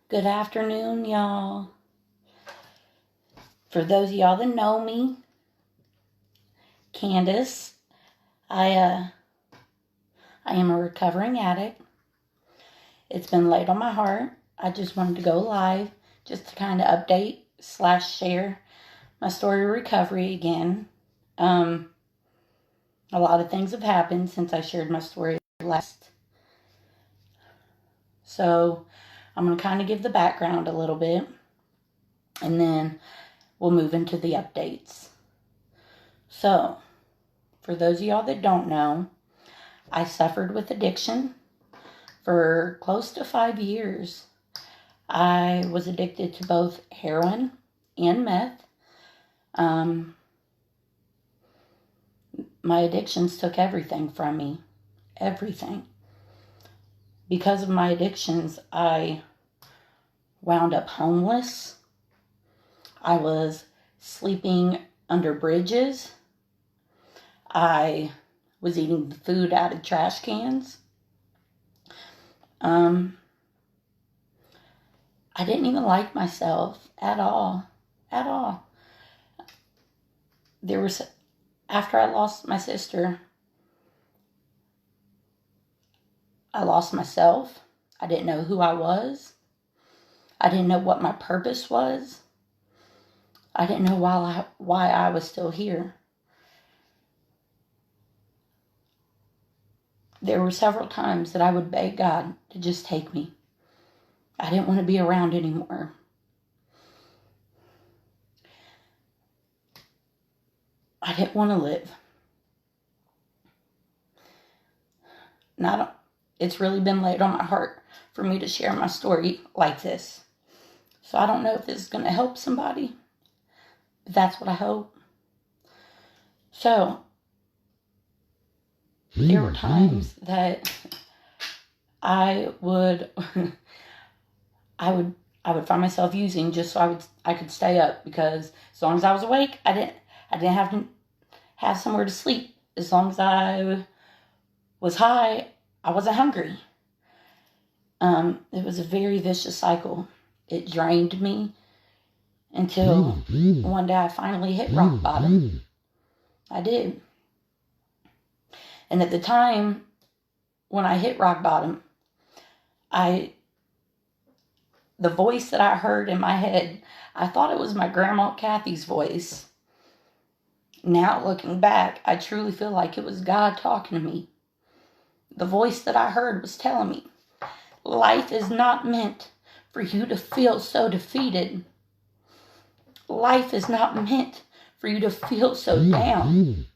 Good afternoon, y'all. For those of y'all that know me, Candace, I am a recovering addict. It's been laid on my heart. I just wanted to go live just to kind of update / share my story of recovery again. A lot of things have happened since I shared my story last. So I'm going to kind of give the background a little bit, and then we'll move into the updates. So, for those of y'all that don't know, I suffered with addiction for close to 5 years. I was addicted to both heroin and meth. My addictions took everything from me. Everything. Because of my addictions, I wound up homeless. I was sleeping under bridges. I was eating food out of trash cans. I didn't even like myself at all. At all. After I lost my sister, I lost myself. I didn't know who I was. I didn't know what my purpose was. I didn't know why I was still here. There were several times that I would beg God to just take me. I didn't want to be around anymore. I didn't want to live. It's really been laid on my heart for me to share my story like this. So I don't know if this is going to help somebody, but that's what I hope. So, there were times that I would find myself using just so I could stay up, because as long as I was awake, I didn't have to have somewhere to sleep. As long as I was high, I wasn't hungry. It was a very vicious cycle. It drained me until one day I finally hit rock bottom. I did. And at the time when I hit rock bottom, the voice that I heard in my head, I thought it was my grandma Kathy's voice. Now looking back, I truly feel like it was God talking to me. The voice that I heard was telling me, life is not meant for you to feel so defeated. Life is not meant for you to feel so down.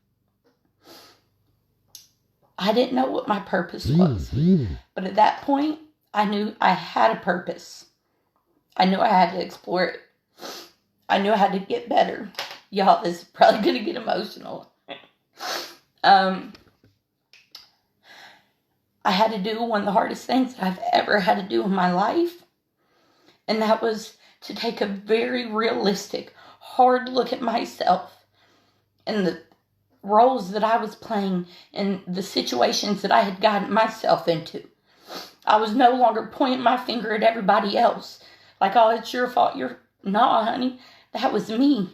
I didn't know what my purpose was. But at that point, I knew I had a purpose. I knew I had to explore it. I knew I had to get better. Y'all, this is probably going to get emotional. I had to do one of the hardest things that I've ever had to do in my life. And that was to take a very realistic, hard look at myself and the roles that I was playing and the situations that I had gotten myself into. I was no longer pointing my finger at everybody else. Like, oh, it's your fault. No, honey. That was me.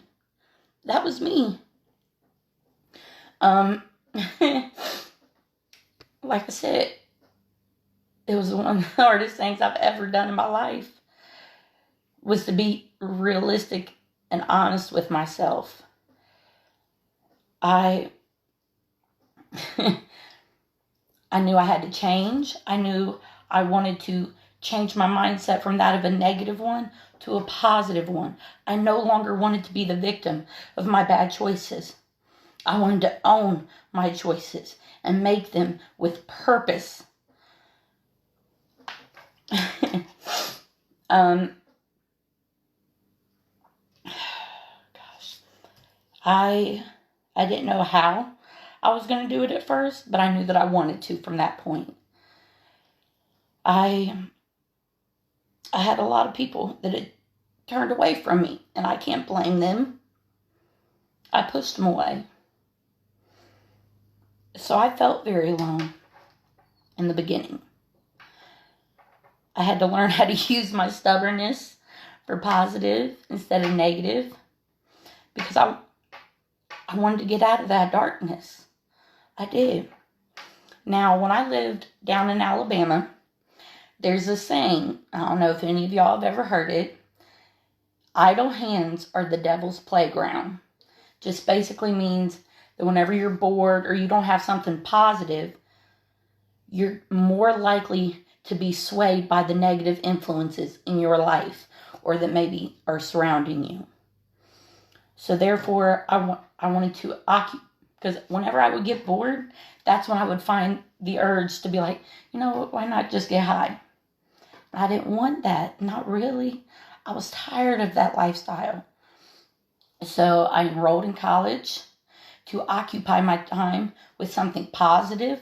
That was me. Like I said, it was one of the hardest things I've ever done in my life, was to be realistic and honest with myself. I knew I had to change. I knew I wanted to change my mindset from that of a negative one to a positive one. I no longer wanted to be the victim of my bad choices. I wanted to own my choices and make them with purpose. I didn't know how I was going to do it at first, but I knew that I wanted to from that point. I had a lot of people that had turned away from me, and I can't blame them. I pushed them away. So I felt very alone in the beginning. I had to learn how to use my stubbornness for positive instead of negative, because I wanted to get out of that darkness. I did. Now, when I lived down in Alabama, there's a saying, I don't know if any of y'all have ever heard it. Idle hands are the devil's playground. Just basically means that whenever you're bored or you don't have something positive, you're more likely to be swayed by the negative influences in your life or that maybe are surrounding you. So therefore, I wanted to occupy, because whenever I would get bored, that's when I would find the urge to be like, you know what, why not just get high? But I didn't want that, not really. I was tired of that lifestyle. So I enrolled in college to occupy my time with something positive,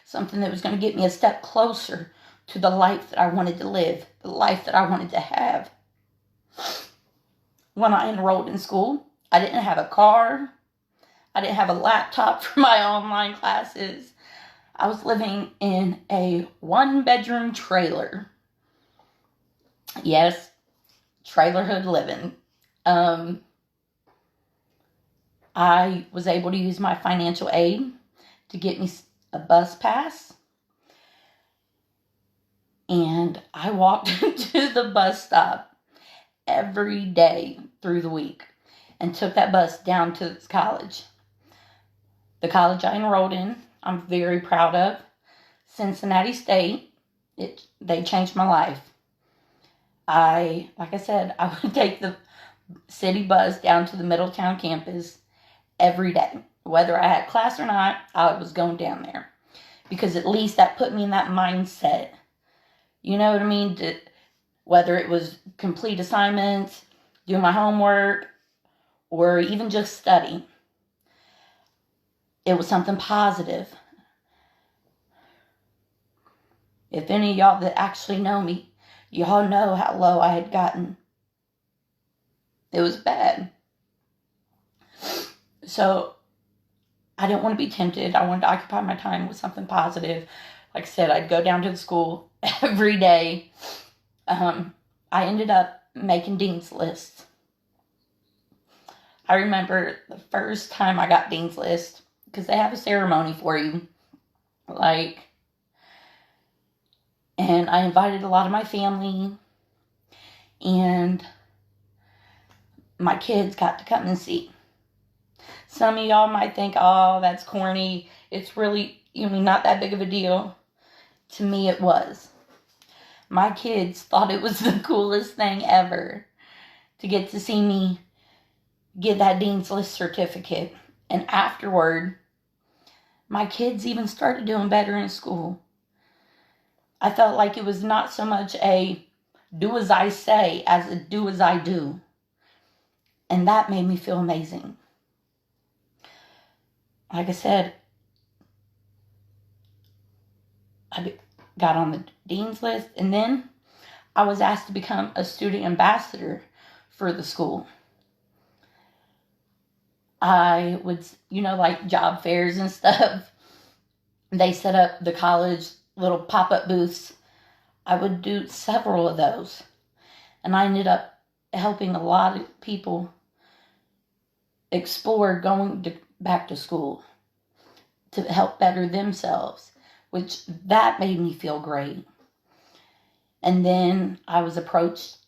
something that was going to get me a step closer to the life that I wanted to live, the life that I wanted to have. When I enrolled in school, I didn't have a car. I didn't have a laptop for my online classes. I was living in a 1-bedroom trailer. Yes, trailerhood living. I was able to use my financial aid to get me a bus pass. And I walked to the bus stop every day through the week and took that bus down to college. The college I enrolled in, I'm very proud of. Cincinnati State. They changed my life. Like I said, I would take the city bus down to the Middletown campus every day. Whether I had class or not, I was going down there. Because at least that put me in that mindset. You know what I mean? Whether it was complete assignments, do my homework, or even just study. It was something positive. If any of y'all that actually know me, y'all know how low I had gotten. It was bad. So I didn't want to be tempted. I wanted to occupy my time with something positive. Like I said, I'd go down to the school every day. I ended up making Dean's List. I remember the first time I got Dean's List, because they have a ceremony for you. And I invited a lot of my family, and my kids got to come and see. Some of y'all might think, oh, that's corny. It's really, not that big of a deal. To me, it was. My kids thought it was the coolest thing ever to get to see me get that Dean's List certificate. And afterward, my kids even started doing better in school. I felt like it was not so much a do as I say as a do as I do. And that made me feel amazing. Like I said, I got on the Dean's List, and then I was asked to become a student ambassador for the school. I would, like job fairs and stuff. They set up the college little pop-up booths. I would do several of those. And I ended up helping a lot of people explore going back to school to help better themselves, which that made me feel great. And then I was approached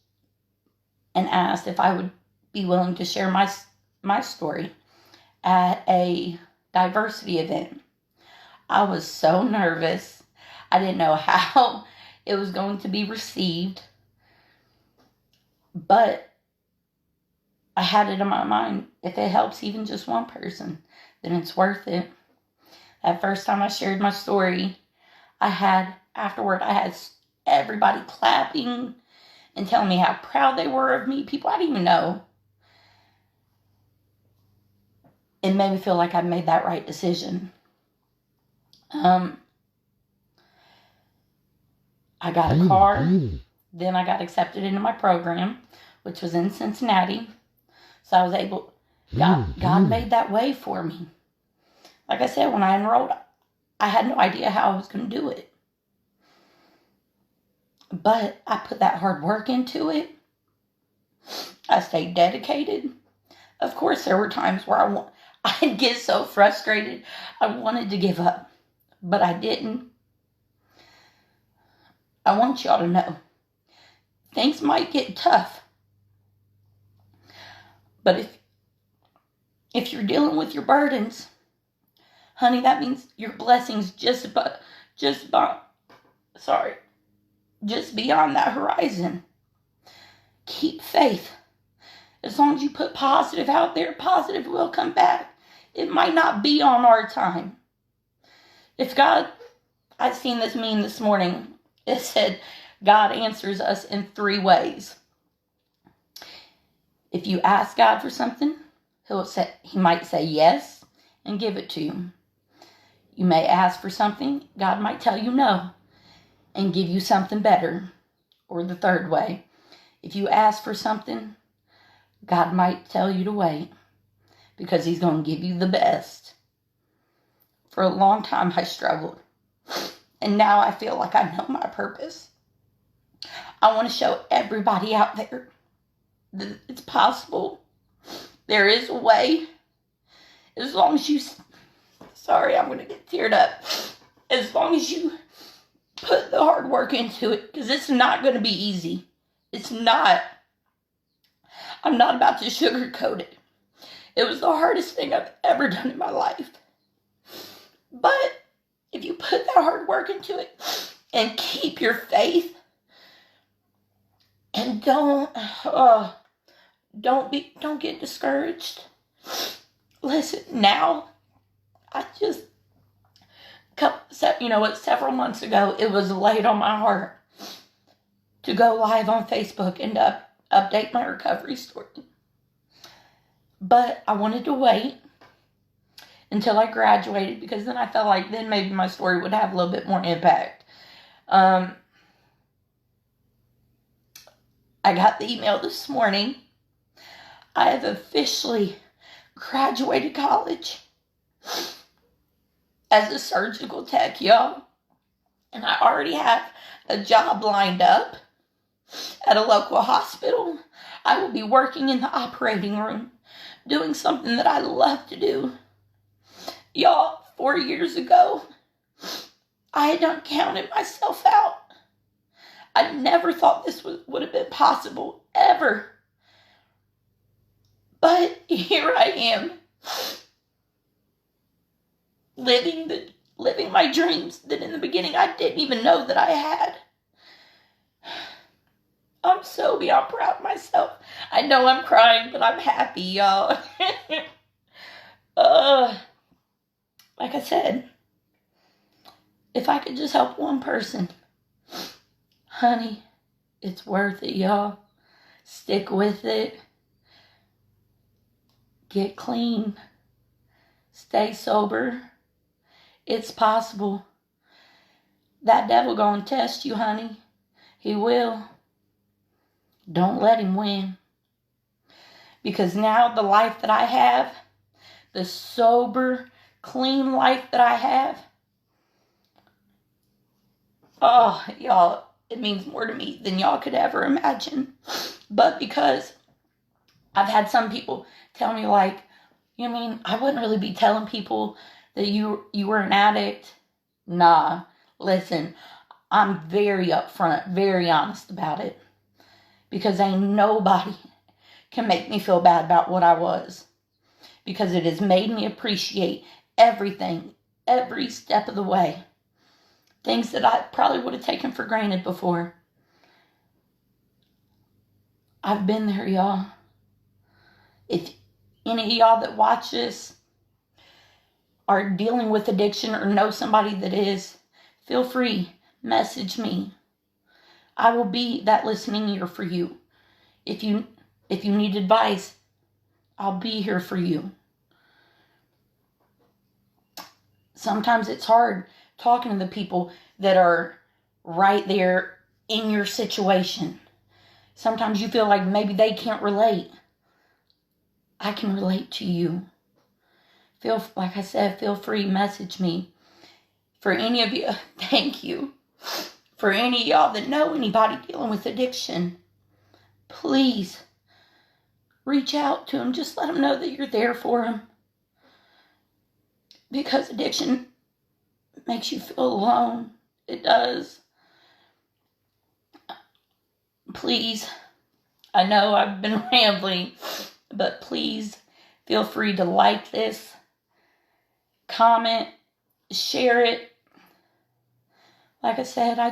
and asked if I would be willing to share my story at a diversity event. I was so nervous. I didn't know how it was going to be received, but I had it in my mind, if it helps even just one person, then it's worth it. That first time I shared my story, afterward, I had everybody clapping and telling me how proud they were of me. People I didn't even know. It made me feel like I made that right decision. I got a car. Then I got accepted into my program, which was in Cincinnati. So I was able, God made that way for me. Like I said, when I enrolled, I had no idea how I was going to do it. But I put that hard work into it. I stayed dedicated. Of course, there were times where I'd get so frustrated, I wanted to give up, but I didn't. I want y'all to know, things might get tough, but if you're dealing with your burdens, honey, that means your blessings just beyond that horizon. Keep faith. As long as you put positive out there, positive will come back. It might not be on our time. I've seen this meme this morning. It said, God answers us in 3 ways. If you ask God for something, he might say yes and give it to you. You may ask for something, God might tell you no and give you something better. Or the 3rd way, if you ask for something, God might tell you to wait because he's going to give you the best. For a long time, I struggled. And now I feel like I know my purpose. I want to show everybody out there that it's possible. There is a way. As long as you... Sorry, I'm going to get teared up. As long as you put the hard work into it, because it's not going to be easy. It's not. I'm not about to sugarcoat it. It was the hardest thing I've ever done in my life. But if you put that hard work into it and keep your faith and don't get discouraged. Listen, now several months ago, it was laid on my heart to go live on Facebook and update my recovery story. But I wanted to wait until I graduated because then I felt like then maybe my story would have a little bit more impact. I got the email this morning. I have officially graduated college as a surgical tech, y'all. And I already have a job lined up at a local hospital. I will be working in the operating room, doing something that I love to do. Y'all, 4 years ago, I had done counted myself out. I never thought this would have been possible, ever. But here I am, living my dreams that in the beginning I didn't even know that I had. I'm so beyond proud of myself. I know I'm crying, but I'm happy, y'all. Like I said, if I could just help one person, honey, it's worth it, y'all. Stick with it. Get clean. Stay sober. It's possible. That devil gonna test you, honey. He will. Don't let him win. Because now the life that I have, the sober, clean life that I have, oh, y'all, it means more to me than y'all could ever imagine. But because I've had some people tell me, like, you mean I wouldn't really be telling people that you were an addict? Nah, listen, I'm very upfront, very honest about it. Because ain't nobody can make me feel bad about what I was. Because it has made me appreciate everything, every step of the way. Things that I probably would have taken for granted before. I've been there, y'all. If any of y'all that watch this are dealing with addiction or know somebody that is, feel free, message me. I will be that listening ear for you. If you need advice, I'll be here for you. Sometimes it's hard talking to the people that are right there in your situation. Sometimes you feel like maybe they can't relate. I can relate to you. Like I said, feel free, message me. For any of you, thank you for any of y'all that know anybody dealing with addiction, please reach out to them. Just let them know that you're there for them. Because addiction makes you feel alone. It does. Please, I know I've been rambling, but please feel free to like this, comment, share it. Like I said, I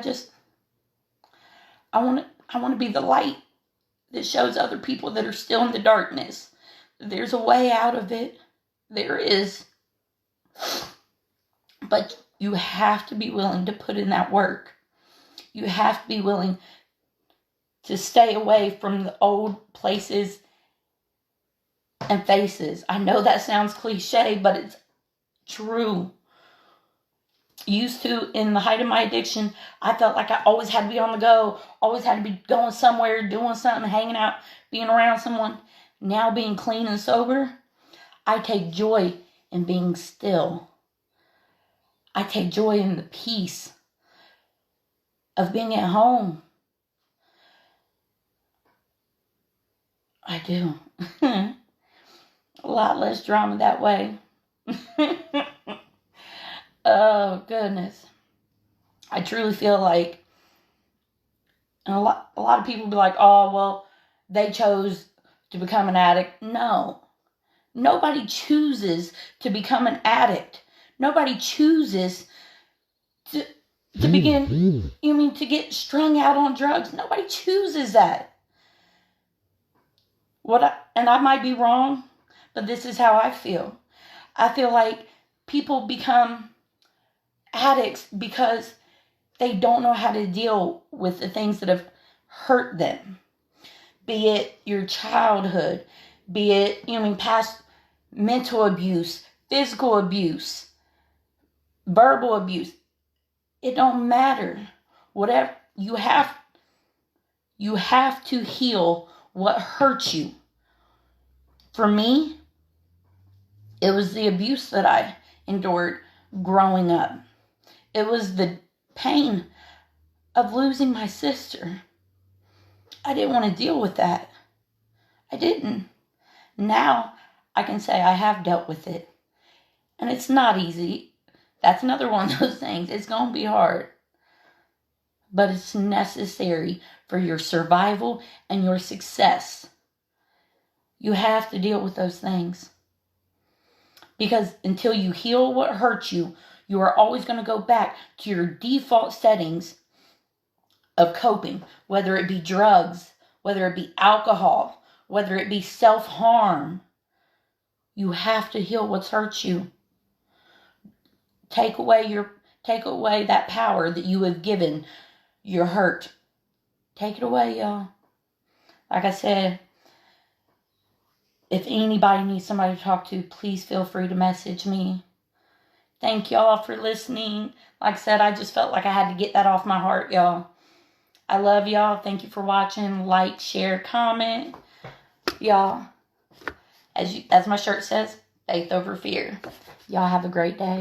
want to be the light that shows other people that are still in the darkness. There's a way out of it. There is. But you have to be willing to put in that work. You have to be willing to stay away from the old places and faces. I know that sounds cliche, but it's true. Used to, in the height of my addiction, I felt like I always had to be on the go, always had to be going somewhere, doing something, hanging out, being around someone. Now being clean and sober, I take joy in being still. I take joy in the peace of being at home. I do. A lot less drama that way. Oh, goodness. I truly feel like, and a lot of people be like, oh, well, they chose to become an addict. No. Nobody chooses to become an addict. Nobody chooses to begin, to get strung out on drugs. Nobody chooses that. And I might be wrong, but this is how I feel. I feel like people become addicts because they don't know how to deal with the things that have hurt them. Be it your childhood, be it, past mental abuse, physical abuse, verbal abuse. It don't matter. Whatever, you have to heal what hurt you. For me, it was the abuse that I endured growing up. It was the pain of losing my sister. I didn't want to deal with that. I didn't. Now I can say I have dealt with it. And it's not easy. That's another one of those things. It's going to be hard. But it's necessary for your survival and your success. You have to deal with those things. Because until you heal what hurt you, you are always going to go back to your default settings of coping. Whether it be drugs, whether it be alcohol, whether it be self-harm. You have to heal what's hurt you. Take away that power that you have given your hurt. Take it away, y'all. Like I said, if anybody needs somebody to talk to, please feel free to message me. Thank y'all for listening. Like I said, I just felt like I had to get that off my heart, y'all. I love y'all. Thank you for watching. Like, share, comment. Y'all, as my shirt says, faith over fear. Y'all have a great day.